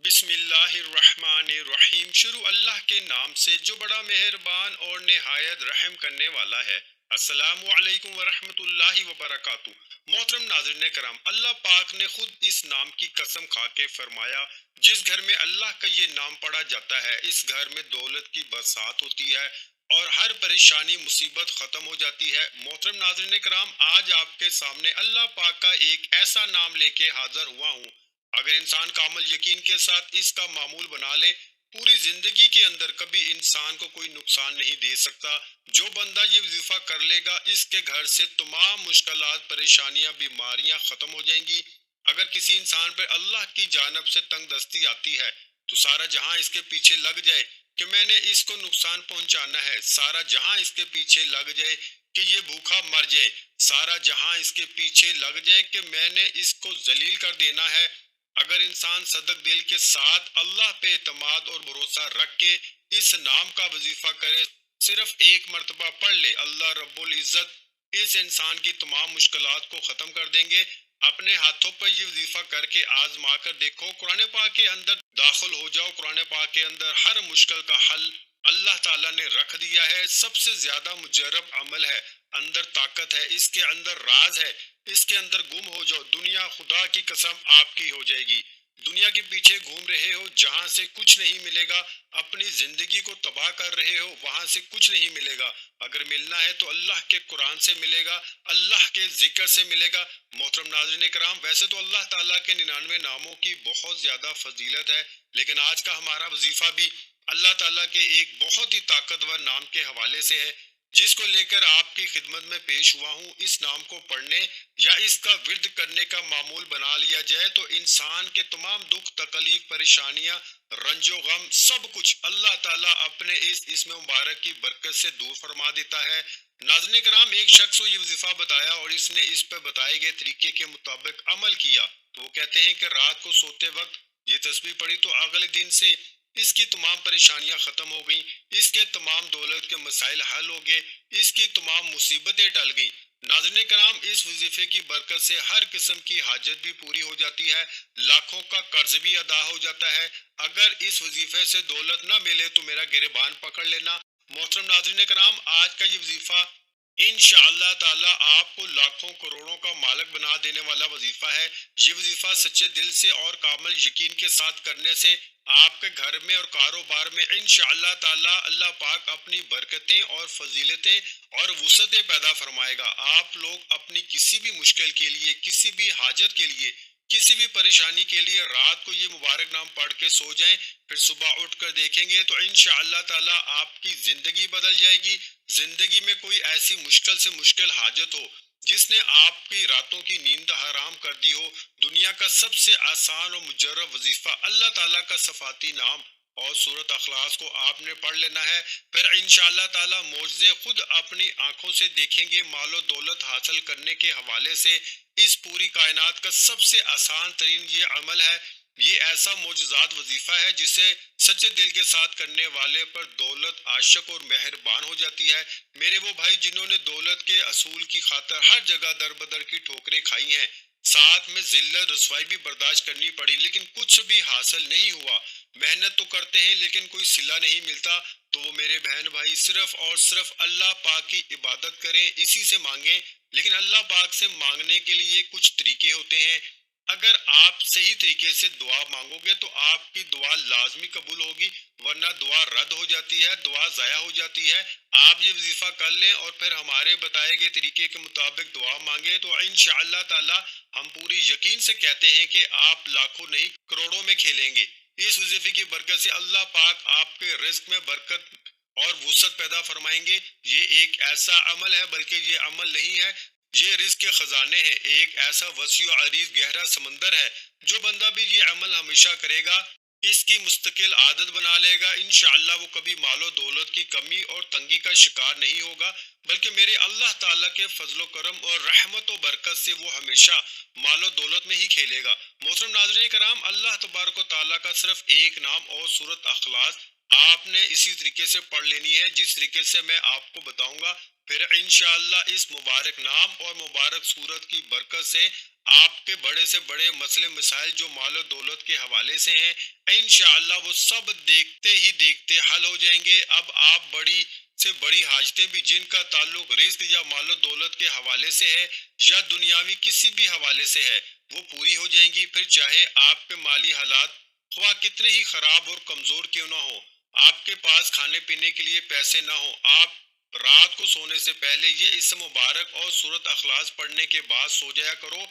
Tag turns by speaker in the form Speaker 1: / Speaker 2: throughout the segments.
Speaker 1: بسم اللہ الرحمن الرحیم۔ شروع اللہ کے نام سے جو بڑا مہربان اور نہایت رحم کرنے والا ہے۔ السلام علیکم ورحمۃ اللہ وبرکاتہ۔ محترم ناظرین کرام، اللہ پاک نے خود اس نام کی قسم کھا کے فرمایا، جس گھر میں اللہ کا یہ نام پڑھا جاتا ہے اس گھر میں دولت کی برسات ہوتی ہے اور ہر پریشانی مصیبت ختم ہو جاتی ہے۔ محترم ناظرین کرام، آج آپ کے سامنے اللہ پاک کا ایک ایسا نام لے کے حاضر ہوا ہوں، اگر انسان کامل یقین کے ساتھ اس کا معمول بنا لے، پوری زندگی کے اندر کبھی انسان کو کوئی نقصان نہیں دے سکتا۔ جو بندہ یہ وظیفہ کر لے گا، اس کے گھر سے تمام مشکلات، پریشانیاں، بیماریاں ختم ہو جائیں گی۔ اگر کسی انسان پر اللہ کی جانب سے تنگ دستی آتی ہے تو سارا جہاں اس کے پیچھے لگ جائے کہ میں نے اس کو نقصان پہنچانا ہے، سارا جہاں اس کے پیچھے لگ جائے کہ یہ بھوکا مر جائے، سارا جہاں اس کے پیچھے لگ جائے کہ میں نے اس کو ذلیل کر دینا ہے۔ اگر انسان صدق دل کے ساتھ اللہ پہ اعتماد اور بھروسہ رکھ کے اس نام کا وظیفہ کرے، صرف ایک مرتبہ پڑھ لے، اللہ رب العزت اس انسان کی تمام مشکلات کو ختم کر دیں گے۔ اپنے ہاتھوں پر یہ وظیفہ کر کے آزما کر دیکھو، قرآن پاک کے اندر داخل ہو جاؤ، قرآن پاک کے اندر ہر مشکل کا حل اللہ تعالیٰ نے رکھ دیا ہے۔ سب سے زیادہ مجرب عمل ہے، اندر طاقت ہے، اس کے اندر راز ہے، اس کے اندر گم ہو جاؤ، دنیا خدا کی قسم آپ کی ہو جائے گی۔ دنیا کے پیچھے گھوم رہے ہو جہاں سے کچھ نہیں ملے گا، اپنی زندگی کو تباہ کر رہے ہو وہاں سے کچھ نہیں ملے گا۔ اگر ملنا ہے تو اللہ کے قرآن سے ملے گا، اللہ کے ذکر سے ملے گا۔ محترم ناظرین کرام، ویسے تو اللہ تعالیٰ کے 99 ناموں کی بہت زیادہ فضیلت ہے، لیکن آج کا ہمارا وظیفہ بھی اللہ تعالیٰ کے ایک بہت ہی طاقتور نام کے حوالے سے ہے، جس کو لے کر آپ کی خدمت میں پیش ہوا ہوں۔ اس نام کو پڑھنے یا اس کا ورد کرنے کا معمول بنا لیا جائے تو انسان کے تمام دکھ، تکلیف، پریشانیاں، رنج و غم، سب کچھ اللہ تعالیٰ اپنے اس اسم مبارک کی برکت سے دور فرما دیتا ہے۔ ناظرین کرام، ایک شخص کو یہ وظیفہ بتایا اور اس نے اس پر بتائے گئے طریقے کے مطابق عمل کیا، تو وہ کہتے ہیں کہ رات کو سوتے وقت یہ تسبیح پڑھی تو اگلے دن سے اس کی تمام پریشانیاں ختم ہو گئیں، اس کے تمام دولت کے مسائل حل ہو گئے، اس کی تمام مصیبتیں ٹل گئیں۔ ناظرین کرام، اس وظیفے کی برکت سے ہر قسم کی حاجت بھی پوری ہو جاتی ہے، لاکھوں کا قرض بھی ادا ہو جاتا ہے۔ اگر اس وظیفے سے دولت نہ ملے تو میرا گریبان پکڑ لینا۔ محترم ناظرین کرام، آج کا یہ وظیفہ انشاءاللہ تعالی آپ کو لاکھوں کروڑوں کا مالک بنا دینے والا وظیفہ ہے۔ یہ وظیفہ سچے دل سے اور کامل یقین کے ساتھ کرنے سے آپ کے گھر میں اور کاروبار میں انشاءاللہ تعالی اللہ پاک اپنی برکتیں اور فضیلتیں اور وسعتیں پیدا فرمائے گا۔ آپ لوگ اپنی کسی بھی مشکل کے لیے، کسی بھی حاجت کے لیے، کسی بھی پریشانی کے لیے رات کو یہ مبارک نام پڑھ کے سو جائیں، پھر صبح اٹھ کر دیکھیں گے تو انشاءاللہ تعالی آپ کی زندگی بدل جائے گی۔ زندگی میں کوئی ایسی مشکل سے مشکل حاجت ہو جس نے آپ کی راتوں کی نیند حرام کر دی ہو، دنیا کا سب سے آسان اور مجرب وظیفہ اللہ تعالیٰ کا صفاتی نام اور سورۃ اخلاص کو آپ نے پڑھ لینا ہے، پھر انشاءاللہ تعالی معجزے خود اپنی آنکھوں سے دیکھیں گے۔ مال و دولت حاصل کرنے کے حوالے سے اس پوری کائنات کا سب سے آسان ترین یہ عمل ہے، یہ ایسا معجزات وظیفہ ہے جسے سچے دل کے ساتھ کرنے والے پر دولت عاشق اور مہربان ہو جاتی ہے۔ میرے وہ بھائی جنہوں نے دولت کے اصول کی خاطر ہر جگہ در بدر کی ٹھوکریں کھائی ہیں، ساتھ میں ذلت رسوائی بھی برداشت کرنی پڑی، لیکن کچھ بھی حاصل نہیں ہوا، محنت تو کرتے ہیں لیکن کوئی صلہ نہیں ملتا، تو وہ میرے بہن بھائی صرف اور صرف اللہ پاک کی عبادت کریں، اسی سے مانگیں۔ لیکن اللہ پاک سے مانگنے کے لیے کچھ طریقے ہوتے ہیں، اگر آپ صحیح طریقے سے دعا مانگو گے تو آپ کی دعا لازمی قبول ہوگی، ورنہ دعا رد ہو جاتی ہے، دعا ضائع ہو جاتی ہے۔ آپ یہ وظیفہ کر لیں اور پھر ہمارے بتائے گئے طریقے کے مطابق دعا مانگیں تو انشاءاللہ تعالی ہم پوری یقین سے کہتے ہیں کہ آپ لاکھوں نہیں کروڑوں میں کھیلیں گے۔ اس وظیفے کی برکت سے اللہ پاک آپ کے رزق میں برکت اور وسعت پیدا فرمائیں گے۔ یہ ایک ایسا عمل ہے، بلکہ یہ عمل نہیں ہے، یہ رزق کے خزانے ہیں، ایک ایسا وسیع و عریض گہرا سمندر ہے۔ جو بندہ بھی یہ عمل ہمیشہ کرے گا، اس کی مستقل عادت بنا لے گا، انشاءاللہ وہ کبھی مال و دولت کی کمی اور تنگی کا شکار نہیں ہوگا، بلکہ میرے اللہ تعالیٰ کے فضل و کرم اور رحمت و برکت سے وہ ہمیشہ مال و دولت میں ہی کھیلے گا۔ محترم ناظرین کرام، اللہ تبارک و تعالیٰ کا صرف ایک نام اور سورۃ اخلاص آپ نے اسی طریقے سے پڑھ لینی ہے جس طریقے سے میں آپ کو بتاؤں گا، پھر انشاءاللہ اس مبارک نام اور مبارک سورت کی برکت سے آپ کے بڑے سے بڑے مسئلے مسائل جو مال و دولت کے حوالے سے ہیں، انشاءاللہ وہ سب دیکھتے ہی دیکھتے حل ہو جائیں گے۔ اب آپ بڑی سے بڑی حاجتیں بھی جن کا تعلق رزق یا مال و دولت کے حوالے سے ہے یا دنیاوی کسی بھی حوالے سے ہے، وہ پوری ہو جائیں گی۔ پھر چاہے آپ کے مالی حالات خواہ کتنے ہی خراب اور کمزور کیوں نہ ہو، آپ کے پاس کھانے پینے کے لیے پیسے نہ ہو، آپ رات کو سونے سے پہلے یہ اسم مبارک اور سورت اخلاص پڑھنے کے بعد سو جایا کرو۔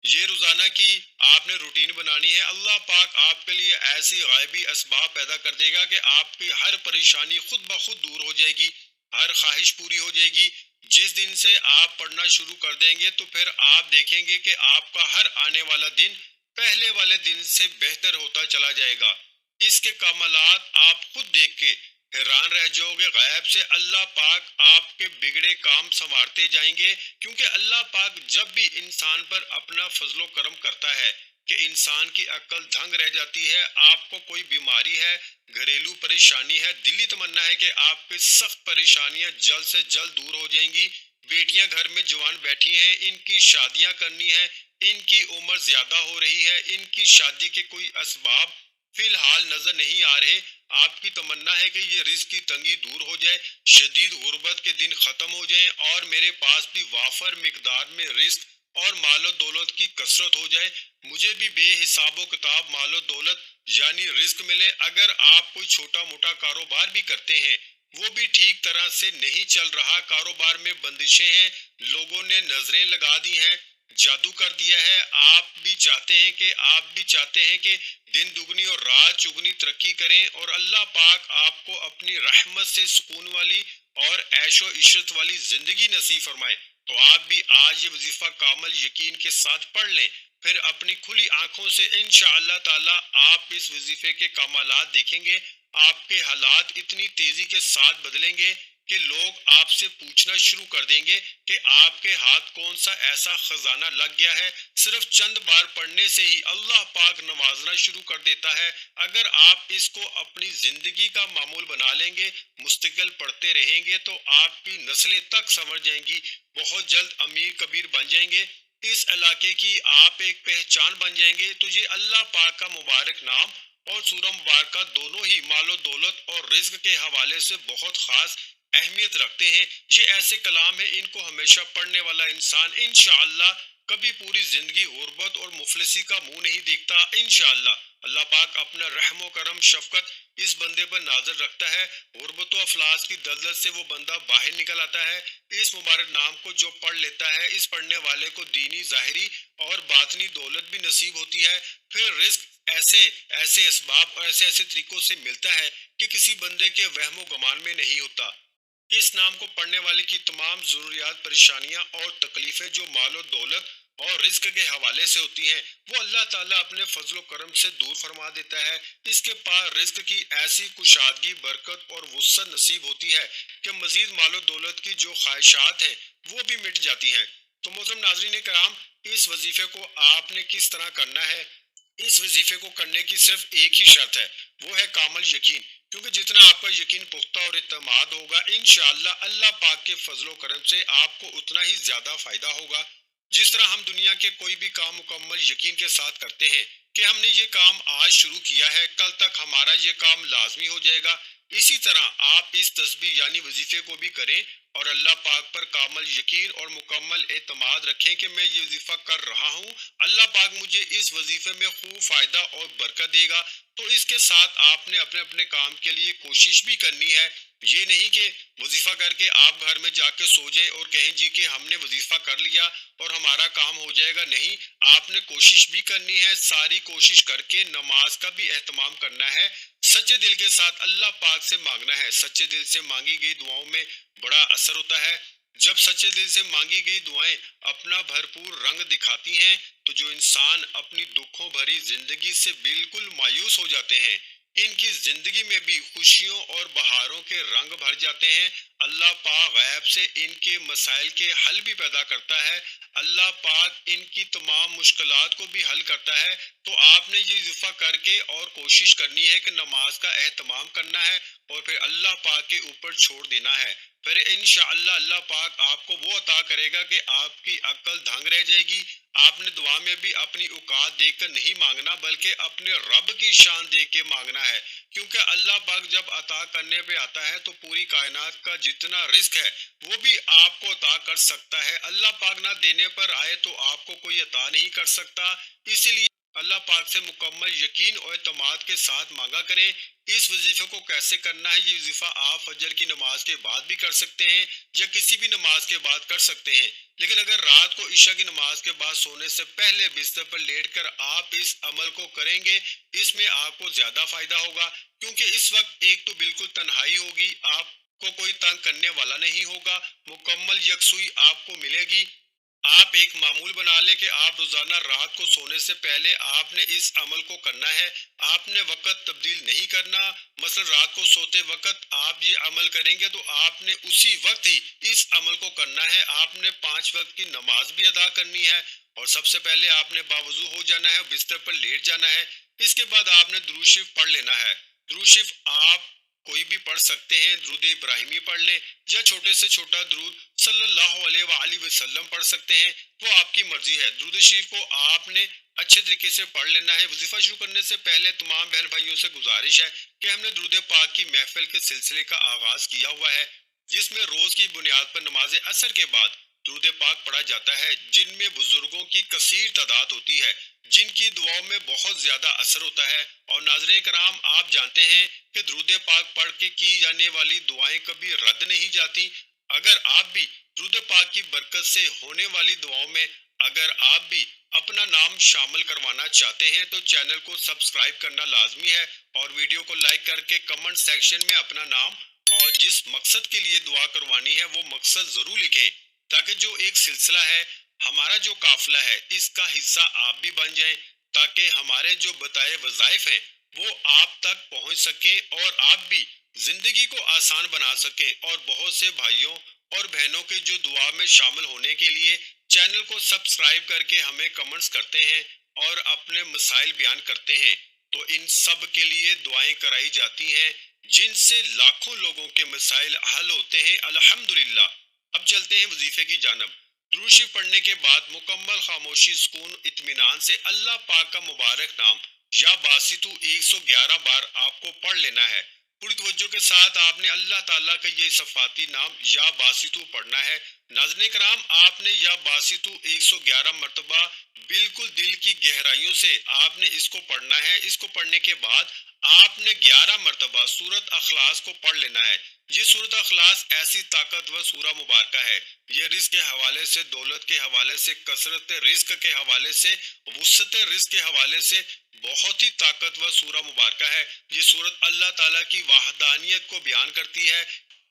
Speaker 1: یہ روزانہ کی آپ نے روٹین بنانی ہے۔ اللہ پاک آپ کے لیے ایسی غائبی اسباب پیدا کر دے گا کہ آپ کی ہر پریشانی خود بخود دور ہو جائے گی، ہر خواہش پوری ہو جائے گی۔ جس دن سے آپ پڑھنا شروع کر دیں گے تو پھر آپ دیکھیں گے کہ آپ کا ہر آنے والا دن پہلے والے دن سے بہتر ہوتا چلا جائے گا۔ اس کے کمالات آپ خود دیکھ کے حیران رہ جاؤ گے۔ غیب سے اللہ پاک آپ کے بگڑے کام سنوارتے جائیں گے، کیونکہ اللہ پاک جب بھی انسان پر اپنا فضل و کرم کرتا ہے کہ انسان کی عقل دھنگ رہ جاتی ہے، آپ کو کوئی بیماری ہے، گھریلو پریشانی ہے، دلی تمنا ہے کہ آپ کی سخت پریشانیاں جلد سے جلد دور ہو جائیں گی۔ بیٹیاں گھر میں جوان بیٹھی ہیں، ان کی شادیاں کرنی ہیں، ان کی عمر زیادہ ہو رہی ہے، ان کی شادی کے کوئی اسباب فی الحال نظر نہیں آ رہے۔ آپ کی تمنا ہے کہ یہ رزق کی تنگی دور ہو جائے، شدید غربت کے دن ختم ہو جائیں اور میرے پاس بھی وافر مقدار میں رزق اور مال و دولت کی کثرت ہو جائے، مجھے بھی بے حساب و کتاب مال و دولت یعنی رزق ملے۔ اگر آپ کوئی چھوٹا موٹا کاروبار بھی کرتے ہیں، وہ بھی ٹھیک طرح سے نہیں چل رہا، کاروبار میں بندشیں ہیں، لوگوں نے نظریں لگا دی ہیں، جادو کر دیا ہے، آپ بھی چاہتے ہیں کہ دن دگنی اور رات چگنی ترقی کریں اور اللہ پاک آپ کو اپنی رحمت سے سکون والی اور عیش و عشرت والی زندگی نصیب فرمائے، تو آپ بھی آج یہ وظیفہ کامل یقین کے ساتھ پڑھ لیں۔ پھر اپنی کھلی آنکھوں سے انشاءاللہ تعالی آپ اس وظیفے کے کمالات دیکھیں گے۔ آپ کے حالات اتنی تیزی کے ساتھ بدلیں گے کہ لوگ آپ سے پوچھنا شروع کر دیں گے کہ آپ کے ہاتھ کون سا ایسا خزانہ لگ گیا ہے۔ صرف چند بار پڑھنے سے ہی اللہ پاک نوازنا شروع کر دیتا ہے۔ اگر آپ اس کو اپنی زندگی کا معمول بنا لیں گے، مستقل پڑھتے رہیں گے، تو آپ کی نسلیں تک سمجھ جائیں گی، بہت جلد امیر کبیر بن جائیں گے، اس علاقے کی آپ ایک پہچان بن جائیں گے۔ تو یہ اللہ پاک کا مبارک نام اور سورہ مبارکہ دونوں ہی مال و دولت اور رزق کے حوالے سے بہت خاص اہمیت رکھتے ہیں۔ یہ ایسے کلام ہیں، ان کو ہمیشہ پڑھنے والا انسان انشاءاللہ کبھی پوری زندگی غربت اور مفلسی کا منہ نہیں دیکھتا۔ انشاءاللہ اللہ پاک اپنا رحم و کرم شفقت اس بندے پر نازل رکھتا ہے، غربت و افلاس کی دلدل سے وہ بندہ باہر نکل آتا ہے۔ اس مبارک نام کو جو پڑھ لیتا ہے، اس پڑھنے والے کو دینی ظاہری اور باطنی دولت بھی نصیب ہوتی ہے۔ پھر رزق ایسے اسباب اور ایسے طریقوں سے ملتا ہے کہ کسی بندے کے وہم و گمان میں نہیں ہوتا۔ اس نام کو پڑھنے والے کی تمام ضروریات، پریشانیاں اور تکلیفیں جو مال و دولت اور رزق کے حوالے سے ہوتی ہیں، وہ اللہ تعالیٰ اپنے فضل و کرم سے دور فرما دیتا ہے۔ اس کے پاس رزق کی ایسی کشادگی، برکت اور وسعت نصیب ہوتی ہے کہ مزید مال و دولت کی جو خواہشات ہیں وہ بھی مٹ جاتی ہیں۔ تو محترم ناظرین کرام، اس وظیفے کو آپ نے کس طرح کرنا ہے؟ اس وظیفے کو کرنے کی صرف ایک ہی شرط ہے، وہ ہے کامل یقین، کیونکہ جتنا آپ کا یقین پختہ اور اعتماد ہوگا، انشاءاللہ اللہ پاک کے فضل و کرم سے آپ کو اتنا ہی زیادہ فائدہ ہوگا۔ جس طرح ہم دنیا کے کوئی بھی کام مکمل یقین کے ساتھ کرتے ہیں کہ ہم نے یہ کام آج شروع کیا ہے، کل تک ہمارا یہ کام لازمی ہو جائے گا، اسی طرح آپ اس تسبیح یعنی وظیفے کو بھی کریں اور اللہ پاک پر کامل یقین اور مکمل اعتماد رکھیں کہ میں یہ وظیفہ کر رہا ہوں، اللہ پاک مجھے اس وظیفے میں خوب فائدہ اور برکت دے گا۔ تو اس کے ساتھ آپ نے اپنے اپنے کام کے لیے کوشش بھی کرنی ہے۔ یہ نہیں کہ وظیفہ کر کے آپ گھر میں جا کے سو جائیں اور کہیں جی کہ ہم نے وظیفہ کر لیا اور ہمارا کام ہو جائے گا۔ نہیں، آپ نے کوشش بھی کرنی ہے، ساری کوشش کر کے نماز کا بھی اہتمام کرنا ہے، سچے دل کے ساتھ اللہ پاک سے مانگنا ہے۔ سچے دل سے مانگی گئی دعاؤں میں بڑا اثر ہوتا ہے۔ جب سچے دل سے مانگی گئی دعائیں اپنا بھرپور رنگ دکھاتی ہیں تو جو انسان اپنی دکھوں بھری زندگی سے بالکل مایوس ہو جاتے ہیں، ان کی زندگی میں بھی خوشیوں اور بہاروں کے رنگ بھر جاتے ہیں۔ اللہ پاک غیب سے ان کے مسائل کے حل بھی پیدا کرتا ہے، اللہ پاک ان کی تمام مشکلات کو بھی حل کرتا ہے۔ تو آپ نے یہ وظیفہ کر کے اور کوشش کرنی ہے کہ نماز کا اہتمام کرنا ہے اور پھر اللہ پاک کے اوپر چھوڑ دینا ہے۔ پھر انشاءاللہ اللہ پاک آپ کو وہ عطا کرے گا کہ آپ کی عقل دھنگ رہ جائے گی، آپ نے دعا میں بھی اپنی اوقات دیکھ کر نہیں مانگنا بلکہ اپنے رب کی شان دیکھ کے مانگنا ہے، کیونکہ اللہ پاک جب عطا کرنے پہ آتا ہے تو پوری کائنات کا جتنا رزق ہے وہ بھی آپ کو عطا کر سکتا ہے۔ اللہ پاک نہ دینے پر آئے تو آپ کو کوئی عطا نہیں کر سکتا، اسی لیے اللہ پاک سے مکمل یقین اور اعتماد کے ساتھ مانگا کریں۔ اس وظیفے کو کیسے کرنا ہے؟ یہ وظیفہ آپ فجر کی نماز کے بعد بھی کر سکتے ہیں یا کسی بھی نماز کے بعد کر سکتے ہیں، لیکن اگر رات کو عشاء کی نماز کے بعد سونے سے پہلے بستر پر لیٹ کر آپ اس عمل کو کریں گے، اس میں آپ کو زیادہ فائدہ ہوگا، کیونکہ اس وقت ایک تو بالکل تنہائی ہوگی، آپ کو کوئی تنگ کرنے والا نہیں ہوگا، مکمل یکسوئی آپ کو ملے گی۔ آپ ایک معمول بنا لیں کہ آپ روزانہ رات کو سونے سے پہلے آپ نے اس عمل کو کرنا ہے، آپ نے وقت تبدیل نہیں کرنا۔ مثلا رات کو سوتے وقت آپ یہ عمل کریں گے تو آپ نے اسی وقت ہی اس عمل کو کرنا ہے، آپ نے 5 وقت کی نماز بھی ادا کرنی ہے، اور سب سے پہلے آپ نے باوضو ہو جانا ہے، بستر پر لیٹ جانا ہے، اس کے بعد آپ نے درود شریف پڑھ لینا ہے۔ درود شریف آپ کوئی بھی پڑھ سکتے ہیں، درود ابراہیمی پڑھ لیں یا چھوٹے سے چھوٹا درود صلی اللہ علیہ وآلہ وسلم پڑھ سکتے ہیں، وہ آپ کی مرضی ہے۔ درود شریف کو آپ نے اچھے طریقے سے پڑھ لینا ہے۔ وظیفہ شروع کرنے سے پہلے تمام بہن بھائیوں سے گزارش ہے کہ ہم نے درود پاک کی محفل کے سلسلے کا آغاز کیا ہوا ہے، جس میں روز کی بنیاد پر نماز عصر کے بعد درود پاک پڑھا جاتا ہے، جن میں بزرگوں کی کثیر تعداد ہوتی ہے، جن کی دعاؤں میں بہت زیادہ اثر ہوتا ہے۔ اور ناظرین کرام، آپ جانتے ہیں کہ درود پاک پڑھ کے کی جانے والی دعائیں کبھی رد نہیں جاتی۔ اگر آپ بھی درود پاک کی برکت سے ہونے والی دعاؤں میں اگر آپ بھی اپنا نام شامل کروانا چاہتے ہیں تو چینل کو سبسکرائب کرنا لازمی ہے، اور ویڈیو کو لائک کر کے کمنٹ سیکشن میں اپنا نام اور جس مقصد کے لیے دعا کروانی ہے وہ مقصد ضرور لکھیں، تاکہ جو ایک سلسلہ ہے، ہمارا جو قافلہ ہے، اس کا حصہ آپ بھی بن جائیں، تاکہ ہمارے جو بتائے وظائف ہیں وہ آپ تک پہنچ سکیں اور آپ بھی زندگی کو آسان بنا سکیں، اور بہت سے بھائیوں اور بہنوں کے جو دعا میں شامل ہونے کے لیے چینل کو سبسکرائب کر کے ہمیں کمنٹس کرتے ہیں اور اپنے مسائل بیان کرتے ہیں، تو ان سب کے لیے دعائیں کرائی جاتی ہیں، جن سے لاکھوں لوگوں کے مسائل حل ہوتے ہیں الحمدللہ۔ اب چلتے ہیں وظیفے کی جانب۔ درود شریف پڑھنے کے بعد مکمل خاموشی، سکون، اطمینان سے اللہ پاک کا مبارک نام یا باسطو 111 بار آپ کو پڑھ لینا ہے۔ پوری توجہ کے ساتھ آپ نے اللہ تعالیٰ کا یہ صفاتی نام یا باسطو پڑھنا ہے۔ ناظرین کرام، آپ نے یا باسطو 111 مرتبہ بالکل دل کی گہرائیوں سے آپ نے اس کو پڑھنا ہے۔ اس کو پڑھنے کے بعد آپ نے 11 مرتبہ سورۃ اخلاص کو پڑھ لینا ہے۔ یہ سورۃ اخلاص ایسی طاقتور سورہ مبارکہ ہے، یہ رزق کے حوالے سے، دولت کے حوالے سے، کثرت رزق کے حوالے سے، وسعت رزق کے حوالے سے بہت ہی طاقتور سورہ مبارکہ ہے۔ یہ سورت اللہ تعالیٰ کی وحدانیت کو بیان کرتی ہے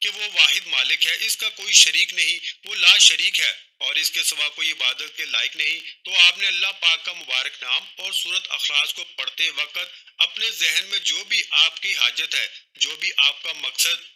Speaker 1: کہ وہ واحد مالک ہے، اس کا کوئی شریک نہیں، وہ لا شریک ہے اور اس کے سوا کوئی عبادت کے لائق نہیں۔ تو آپ نے اللہ پاک کا مبارک نام اور سورۃ اخلاص کو پڑھتے وقت اپنے ذہن میں جو بھی آپ کی حاجت ہے، جو بھی آپ کا مقصد،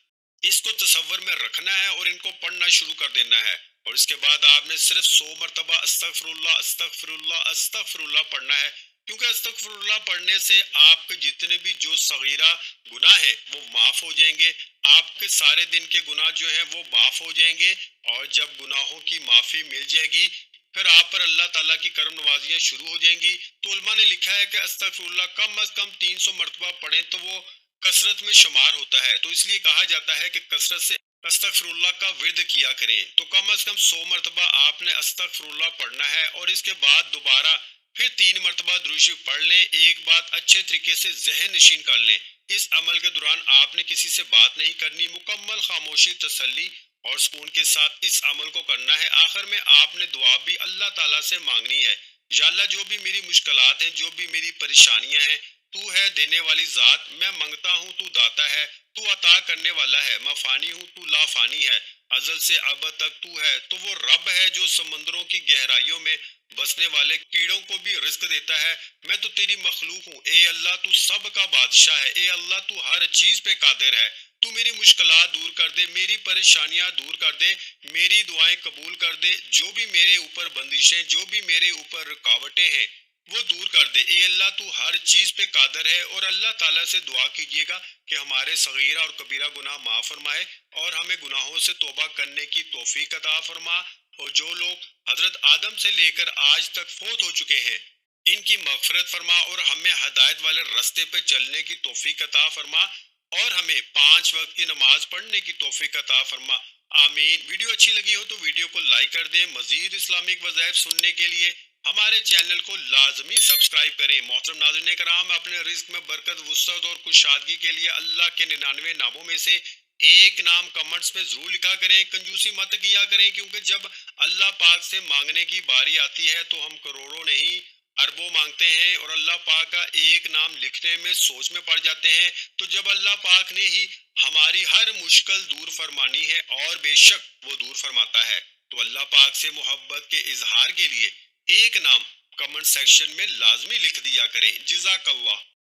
Speaker 1: اس کو تصور میں رکھنا ہے اور ان کو پڑھنا شروع کر دینا ہے، اور اس کے بعد آپ نے صرف 100 مرتبہ استغفر اللہ استغفر اللہ استغفر اللہ پڑھنا ہے، کیونکہ استغفر اللہ پڑھنے سے آپ کے جتنے بھی جو صغیرہ گناہ ہیں وہ معاف ہو جائیں گے، آپ کے سارے دن کے گناہ جو ہیں وہ معاف ہو جائیں گے، اور جب گناہوں کی معافی مل جائے گی پھر آپ پر اللہ تعالیٰ کی کرم نوازیاں شروع ہو جائیں گی۔ تو علماء نے لکھا ہے کہ استغفر اللہ کم از کم 300 مرتبہ پڑھیں تو وہ کثرت میں شمار ہوتا ہے، تو اس لیے کہا جاتا ہے کہ کثرت سے استغفر اللہ کا ورد کیا کریں۔ تو کم از کم 100 مرتبہ آپ نے استغفر اللہ پڑھنا ہے، اور اس کے بعد دوبارہ پھر 3 مرتبہ درود شریف پڑھ لیں۔ ایک بات اچھے طریقے سے ذہن نشین کر لیں، اس عمل کے دوران آپ نے کسی سے بات نہیں کرنی، مکمل خاموشی، تسلی اور سکون کے ساتھ اس عمل کو کرنا ہے۔ آخر میں آپ نے دعا بھی اللہ تعالیٰ سے مانگنی ہے، یا اللہ جو بھی میری مشکلات ہیں، جو بھی میری پریشانیاں ہیں، تو ہے دینے والی ذات، میں منگتا ہوں تو داتا ہے، تو عطا کرنے والا ہے، میں فانی ہوں تو لا فانی ہے، ازل سے ابد تک تو ہے، تو وہ رب ہے جو سمندروں کی گہرائیوں میں بسنے والے کیڑوں کو بھی رزق دیتا ہے، میں تو تیری مخلوق ہوں، اے اللہ تو سب کا بادشاہ ہے، اے اللہ تو ہر چیز پہ قادر ہے، تو میری مشکلات دور کر دے، میری پریشانیاں دور کر دے، میری دعائیں قبول کر دے، جو بھی میرے اوپر بندشیں، جو بھی میرے اوپر رکاوٹیں ہیں وہ دور کر دے، اے اللہ تو ہر چیز پہ قادر ہے۔ اور اللہ تعالیٰ سے دعا کیجیے گا کہ ہمارے صغیرہ اور کبیرہ گناہ معاف فرمائے اور ہمیں گناہوں سے توبہ کرنے کی توفیق عطا فرما۔ اور جو لوگ حضرت آدم سے لے کر آج تک فوت ہو چکے ہیں، ان کی مغفرت فرما اور ہمیں ہدایت والے راستے پہ چلنے کی توفیق عطا فرما، اور ہمیں 5 وقت کی نماز پڑھنے کی توفیق عطا فرما۔ آمین۔ ویڈیو اچھی لگی ہو تو ویڈیو کو لائک کر دیں۔ مزید اسلامک وظائف سننے کے لیے ہمارے چینل کو لازمی سبسکرائب کریں۔ محترم ناظرین کرام، اپنے رزق میں برکت، وسعت اور کشادگی کے لیے اللہ کے 99 ناموں میں سے ایک نام کمنٹس میں ضرور لکھا کریں۔ کنجوسی مت کیا کریں، کیونکہ جب اللہ پاک سے مانگنے کی باری آتی ہے تو ہم کروڑوں نہیں اربوں مانگتے ہیں، اور اللہ پاک کا ایک نام لکھنے میں سوچ میں پڑ جاتے ہیں، تو جب اللہ پاک نے ہی ہماری ہر مشکل دور فرمانی ہے، اور بے شک وہ دور فرماتا ہے، تو اللہ پاک سے محبت کے اظہار کے لیے ایک نام کمنٹ سیکشن میں لازمی لکھ دیا کریں۔ جزاک اللہ۔